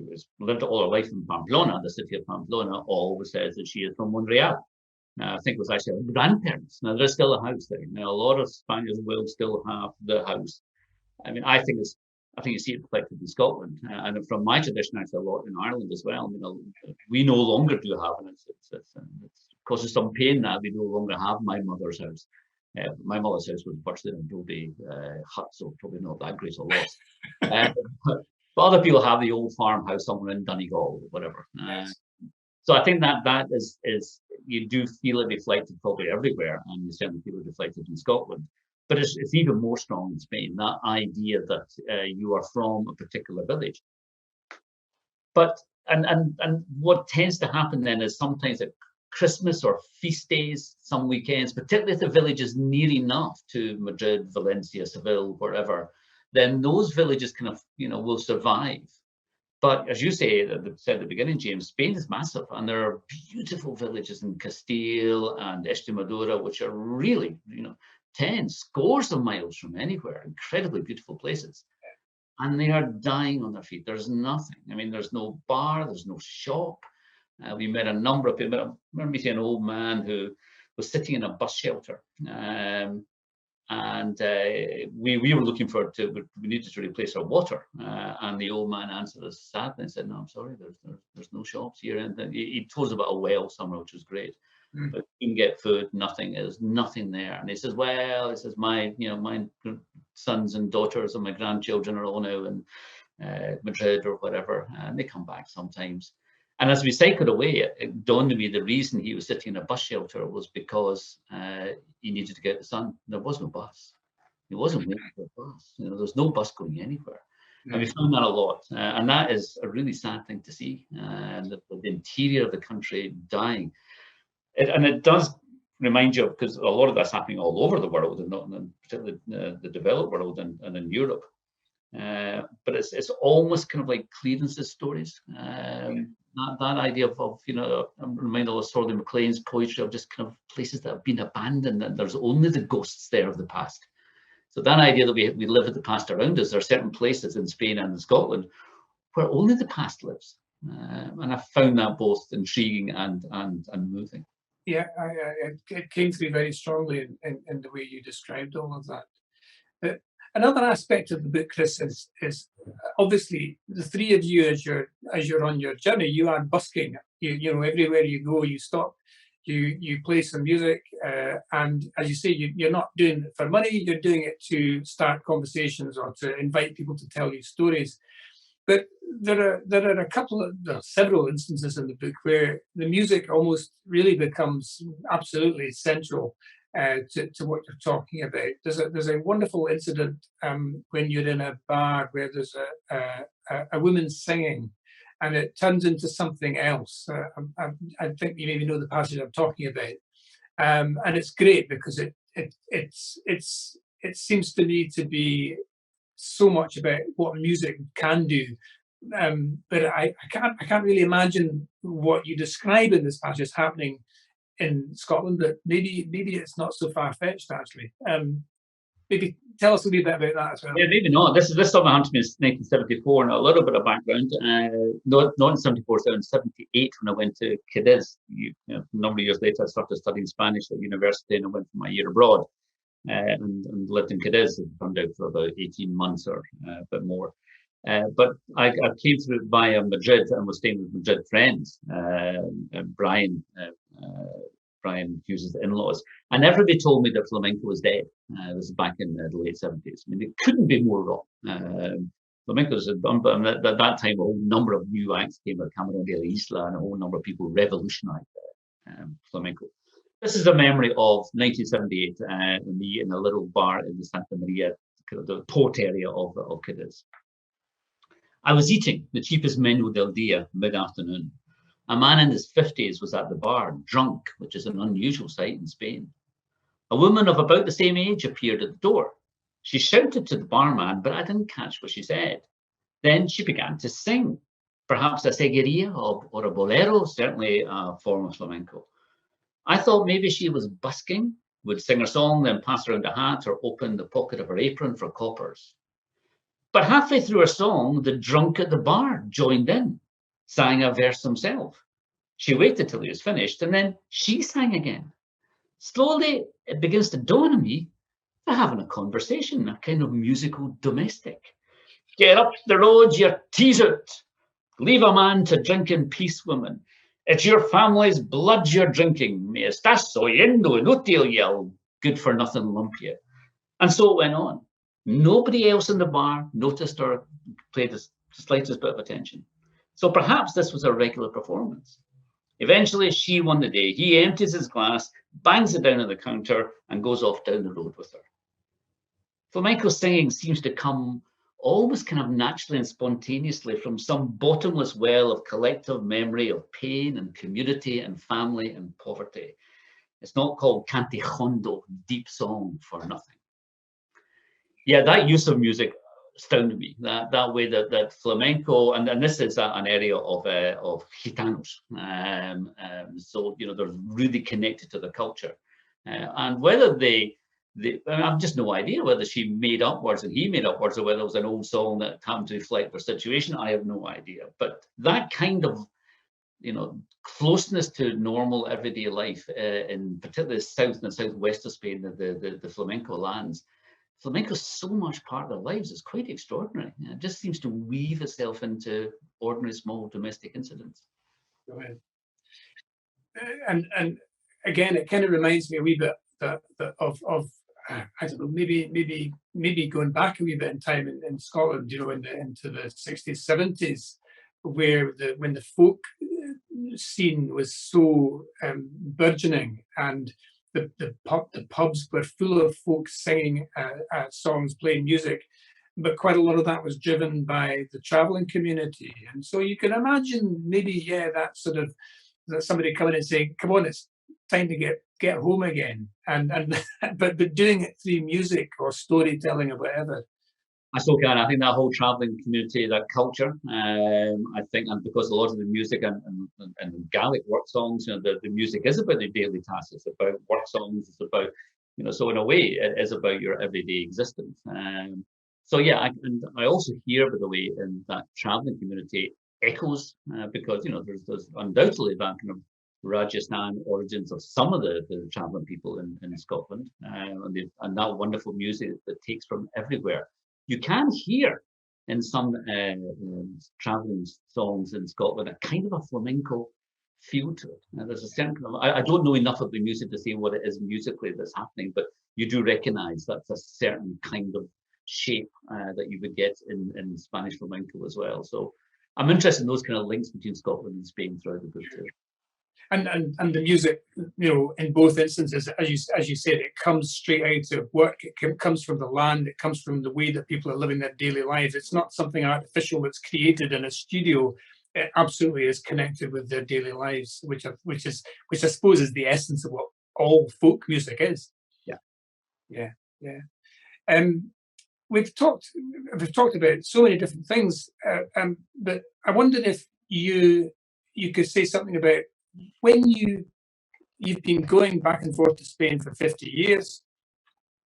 has lived all her life in Pamplona, the city of Pamplona, always says that she is from Montreal. I think it was actually her grandparents. Now, there's still a house there. Now, a lot of Spaniards will still have the house. I mean, I think you see it reflected in Scotland, and from my tradition, actually a lot in Ireland as well. You know, we no longer do have, and it causes some pain that we no longer have my mother's house. My mother's house was virtually an adobe hut, so probably not that great a loss. But other people have the old farmhouse somewhere in Donegal or whatever. So I think that is you do feel it reflected probably everywhere, and you certainly feel it reflected in Scotland. But it's even more strong in Spain, that idea that you are from a particular village. But and what tends to happen then is sometimes at Christmas or feast days, some weekends, particularly if the village is near enough to Madrid, Valencia, Seville, wherever, then those villages kind of will survive. But as you said at the beginning, James, Spain is massive, and there are beautiful villages in Castile and Extremadura, which are really, 10 scores of miles from anywhere, incredibly beautiful places. And they are dying on their feet. There's nothing. I mean, there's no bar, there's no shop. We met a number of people. I remember meeting an old man who was sitting in a bus shelter. And we were looking we needed to replace our water. And the old man answered us sadly and said, "No, I'm sorry, there's no shops here." And he told us about a well somewhere, which was great. But you can get food, nothing. There's nothing there. And he says, my sons and daughters and my grandchildren are all now in Madrid or whatever, and they come back sometimes. And as we cycled away, it dawned on me the reason he was sitting in a bus shelter was because he needed to get the sun. There was no bus. He wasn't waiting for a bus. There's no bus going anywhere. And we found that a lot. And that is a really sad thing to see. The interior of the country dying. And it does remind you, because a lot of that's happening all over the world, and not particularly the developed world and in Europe. But it's almost kind of like Clearance's stories. That idea of I'm reminded of Sorley MacLean's poetry of just kind of places that have been abandoned and there's only the ghosts there of the past. So that idea that we live with the past around us, there are certain places in Spain and in Scotland where only the past lives. And I found that both intriguing and moving. Yeah, it came through very strongly in the way you described all of that. But another aspect of the book, Chris, is obviously the three of you as you're on your journey, you are busking. You know, everywhere you go, you stop, you play some music, and as you say, you're not doing it for money. You're doing it to start conversations or to invite people to tell you stories. But there are several instances in the book where the music almost really becomes absolutely central to what you're talking about. There's a wonderful incident when you're in a bar where there's a woman singing, and it turns into something else. I think you maybe know the passage I'm talking about, and it's great because it seems to me to be so much about what music can do. But I can't really imagine what you describe in this passage happening in Scotland, but maybe it's not so far-fetched actually. Maybe tell us a little bit about that as well. Yeah, maybe not. This something happened to me in 1974, and a little bit of background. Not in 74, so in 78 when I went to Cadiz. A number of years later, I started studying Spanish at university, and I went for my year abroad. And lived in Cadiz, and turned out for about 18 months or a bit more. But I came through via Madrid and was staying with Madrid friends, Brian Hughes' in-laws, and everybody told me that flamenco was dead. This is back in the late 70s. I mean, it couldn't be more wrong. Flamenco was at that time, a whole number of new acts came out, Camarón de la Isla, and a whole number of people revolutionized flamenco. This is a memory of 1978, me in a little bar in the Santa Maria, the port area of Cadiz. I was eating the cheapest menú del día mid-afternoon. A man in his 50s was at the bar, drunk, which is an unusual sight in Spain. A woman of about the same age appeared at the door. She shouted to the barman, but I didn't catch what she said. Then she began to sing, perhaps a segueria or a bolero, certainly a form of flamenco. I thought maybe she was busking, would sing her song, then pass around a hat or open the pocket of her apron for coppers. But halfway through her song, the drunk at the bar joined in, sang a verse himself. She waited till he was finished, and then she sang again. Slowly, it begins to dawn on me they're having a conversation, a kind of musical domestic. Get up the road, you teaser. Leave a man to drink in peace, woman. It's your family's blood you're drinking. Me estás oyendo inútil, you good-for-nothing lumpia. And so it went on. Nobody else in the bar noticed or paid the slightest bit of attention. So perhaps this was a regular performance. Eventually, she won the day. He empties his glass, bangs it down on the counter, and goes off down the road with her. Flamenco singing seems to come almost kind of naturally and spontaneously from some bottomless well of collective memory of pain and community and family and poverty. It's not called cante jondo, deep song, for nothing. Yeah, that use of music astounded me. That way that flamenco, and this is an area of Gitanos, so they're really connected to the culture, and whether I've just no idea whether she made up words and he made up words, or whether it was an old song that happened to reflect their situation. I have no idea. But that kind of, closeness to normal everyday life, in particularly the south and the southwest of Spain, the flamenco lands. Flamenco is so much part of their lives. It's quite extraordinary. It just seems to weave itself into ordinary small domestic incidents. And again, it kind of reminds me a wee bit of I don't know, maybe going back a wee bit in time in Scotland, into the 60s, 70s, where when the folk scene was so burgeoning, and the pubs were full of folks singing songs, playing music, but quite a lot of that was driven by the traveling community. And so you can imagine maybe, that sort of that somebody coming and saying, "Come on, it's time to get home again," and but doing it through music or storytelling or whatever. I still can. I think that whole traveling community, that culture, I think, and because a lot of the music and Gaelic work songs, the music is about the daily tasks. It's about work songs. It's about, so in a way, it is about your everyday existence. So yeah, and I also hear, by the way, in that traveling community echoes, because there's undoubtedly that kind of Rajasthan origins of some of the traveling people in Scotland, and that wonderful music that takes from everywhere. You can hear in some traveling songs in Scotland a kind of a flamenco feel to it. Now, there's a certain kind of, I don't know enough of the music to say what it is musically that's happening, but you do recognize that's a certain kind of shape that you would get in Spanish flamenco as well. So I'm interested in those kind of links between Scotland and Spain throughout the book too. And the music, in both instances, as you said, it comes straight out of work. It comes from the land. It comes from the way that people are living their daily lives. It's not something artificial that's created in a studio. It absolutely is connected with their daily lives, which I suppose is the essence of what all folk music is. Yeah. We've talked about so many different things, but I wondered if you could say something about when you've been going back and forth to Spain for 50 years,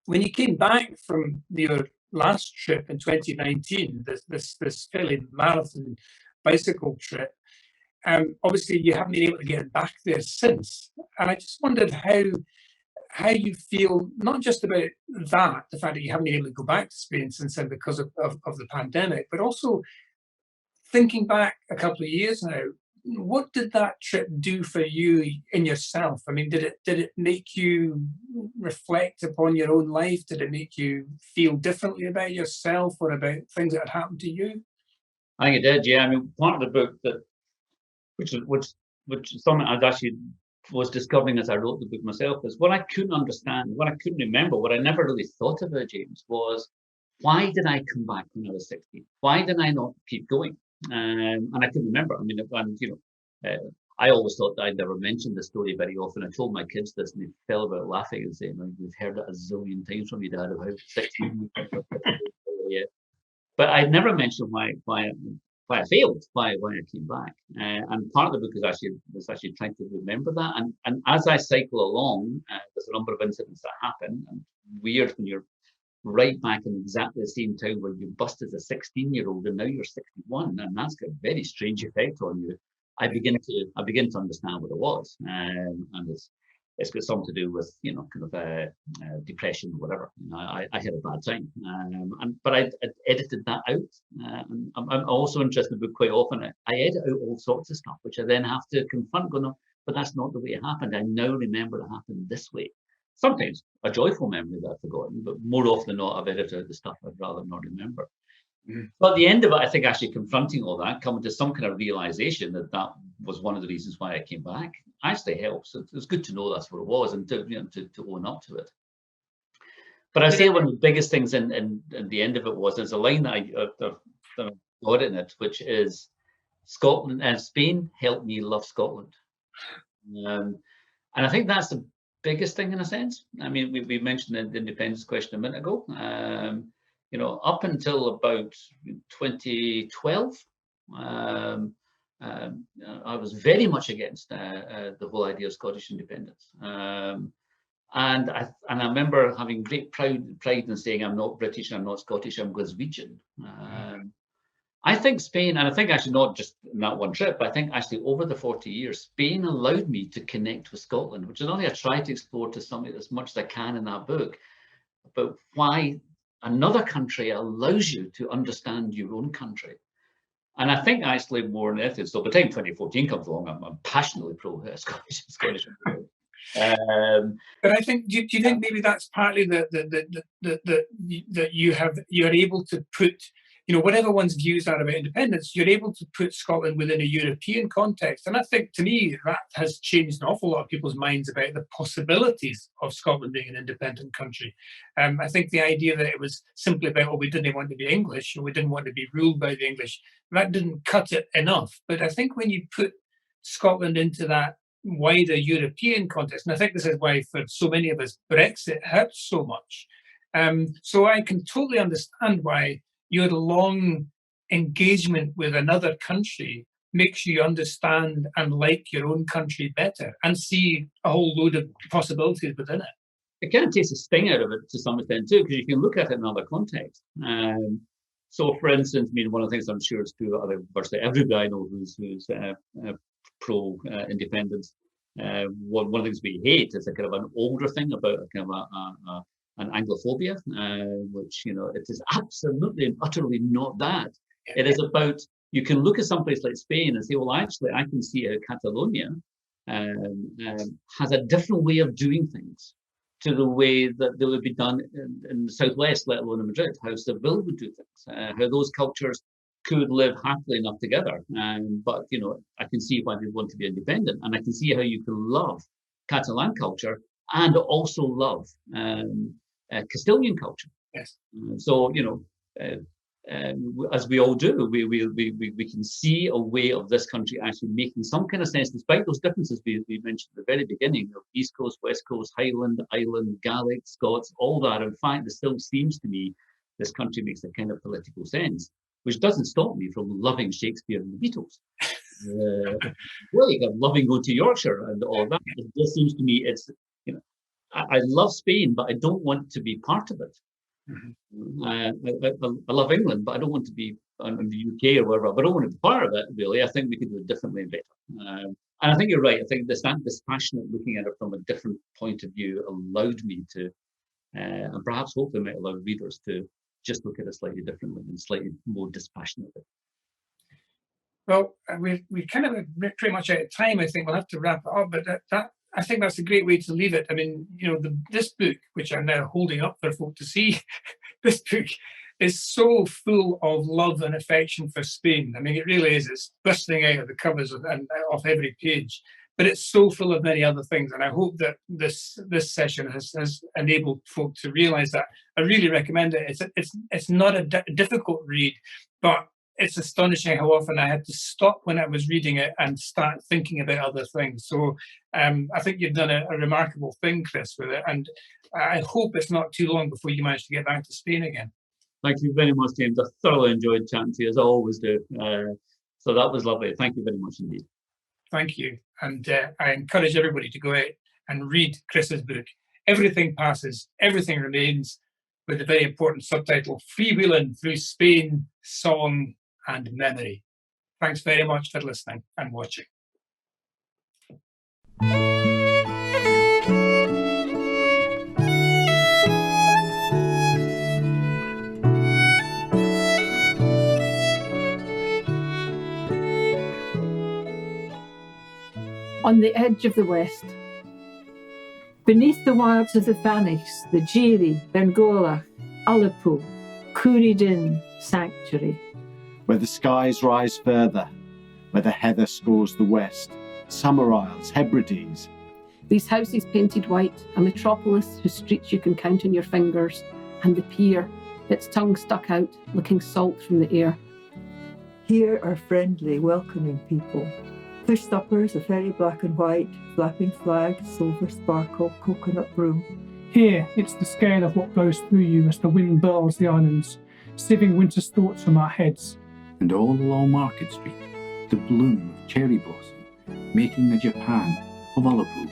when you came back from your last trip in 2019, this fairly marathon bicycle trip, obviously you haven't been able to get back there since. And I just wondered how you feel, not just about that, the fact that you haven't been able to go back to Spain since then because of the pandemic, but also thinking back a couple of years now, what did that trip do for you in yourself? I mean, did it make you reflect upon your own life? Did it make you feel differently about yourself or about things that had happened to you? I think it did, yeah. I mean, part of the book which is something I actually was discovering as I wrote the book myself, is what I couldn't understand, what I couldn't remember, what I never really thought about, James, was why did I come back when I was 16? Why did I not keep going? And I couldn't remember. I mean, I always thought that I'd never mentioned this story very often. I told my kids this, and they fell about laughing and saying, "We've heard it a zillion times from your dad about 16." Yeah, but I'd never mentioned why I failed, why I came back. And part of the book is actually trying to remember that. And as I cycle along, there's a number of incidents that happen. And weird when you're right back in exactly the same town where you busted as a 16-year-old and now you're 61, and that's got a very strange effect on you. I begin to understand what it was, and it's got something to do with depression or whatever. I had a bad time, but I edited that out. I'm also interested in the book quite often. I edit out all sorts of stuff, which I then have to confront. Going, no, but that's not the way it happened. I now remember it happened this way. Sometimes a joyful memory that I've forgotten, but more often than not, I've edited out the stuff I'd rather not remember. But at the end of it, I think actually confronting all that, coming to some kind of realization that was one of the reasons why I came back, actually helps. It's good to know that's what it was and to own up to it. But I say one of the biggest things in the end of it was, there's a line that I got in it, which is Scotland and Spain helped me love Scotland. And I think that's the biggest thing in a sense. I mean, we mentioned the independence question a minute ago. Up until about 2012, I was very much against the whole idea of Scottish independence. And I remember having great pride in saying, I'm not British, I'm not Scottish, I'm Glaswegian. I think Spain, and I think actually not just in that one trip, but I think actually over the 40 years, Spain allowed me to connect with Scotland, which is something I try to explore to something as much as I can in that book, about why another country allows you to understand your own country. And I think actually more than anything, so by the time 2014 comes along, I'm passionately pro Scottish. But I think, do you think maybe that's partly that you're able to put, whatever one's views are about independence, you're able to put Scotland within a European context. And I think, to me, that has changed an awful lot of people's minds about the possibilities of Scotland being an independent country. I think the idea that it was simply about, we didn't want to be English, or we didn't want to be ruled by the English, that didn't cut it enough. But I think when you put Scotland into that wider European context, and I think this is why for so many of us Brexit hurts so much. So I can totally understand why your long engagement with another country makes you understand and like your own country better and see a whole load of possibilities within it. It kind of takes the sting out of it to some extent too, because you can look at it in other contexts. So, for instance, I mean, one of the things I'm sure is true, virtually everybody I know who's pro independence. One of the things we hate is a kind of an older thing about a kind of an Anglophobia, which, you know, it is absolutely and utterly not that. It is about, you can look at someplace like Spain and say, well, actually, I can see how Catalonia has a different way of doing things to the way that they would be done in the southwest, let alone in Madrid, how Seville would do things, how those cultures could live happily enough together. But, you know, I can see why they want to be independent, and I can see how you can love Catalan culture and also love Castilian culture. Yes. So, you know, as we all do, we can see a way of this country actually making some kind of sense, despite those differences we mentioned at the very beginning of East Coast, West Coast, Highland, Island, Gaelic, Scots, all that. In fact, it still seems to me this country makes a kind of political sense, which doesn't stop me from loving Shakespeare and the Beatles. I'm loving going to Yorkshire and all that. It just seems to me it's, you know, I love Spain, but I don't want to be part of it. Mm-hmm. I love England, but I don't want to be in the UK or wherever. But I don't want to be part of it, really. I think we could do it differently and better. And I think you're right. I think this passionate looking at it from a different point of view allowed me to, and perhaps hopefully might allow readers to just look at it slightly differently and slightly more dispassionately. Well, we kind of pretty much out of time. I think we'll have to wrap it up, but that I think that's a great way to leave it. I mean, you know, this book, which I'm now holding up for folk to see, this book is so full of love and affection for Spain. I mean, it really is. It's bursting out of the covers and off every page, but it's so full of many other things. And I hope that this session has enabled folk to realize that. I really recommend it. It's not a difficult read, but it's astonishing how often I had to stop when I was reading it and start thinking about other things. So I think you've done a remarkable thing, Chris, with it. And I hope it's not too long before you manage to get back to Spain again. Thank you very much, James. I thoroughly enjoyed chatting to you, as I always do. So that was lovely. Thank you very much indeed. Thank you. And I encourage everybody to go out and read Chris's book. Everything Passes, Everything Remains, with the very important subtitle, Freewheeling Through Spain, Song and Memory. Thanks very much for listening and watching. On the edge of the West, beneath the wilds of the Phanis, the Jiri, Bengola, Ullapool, Coorydin Sanctuary, where the skies rise further, where the heather scores the west, Summer Isles, Hebrides. These houses painted white, a metropolis whose streets you can count on your fingers, and the pier, its tongue stuck out, looking salt from the air. Here are friendly, welcoming people. Fish suppers, a ferry black and white, flapping flag, silver sparkle, coconut broom. Here, it's the scale of what blows through you as the wind burls the islands, sieving winter's thoughts from our heads. And all along Market Street, the bloom of cherry blossom, making the Japan of Ullapool.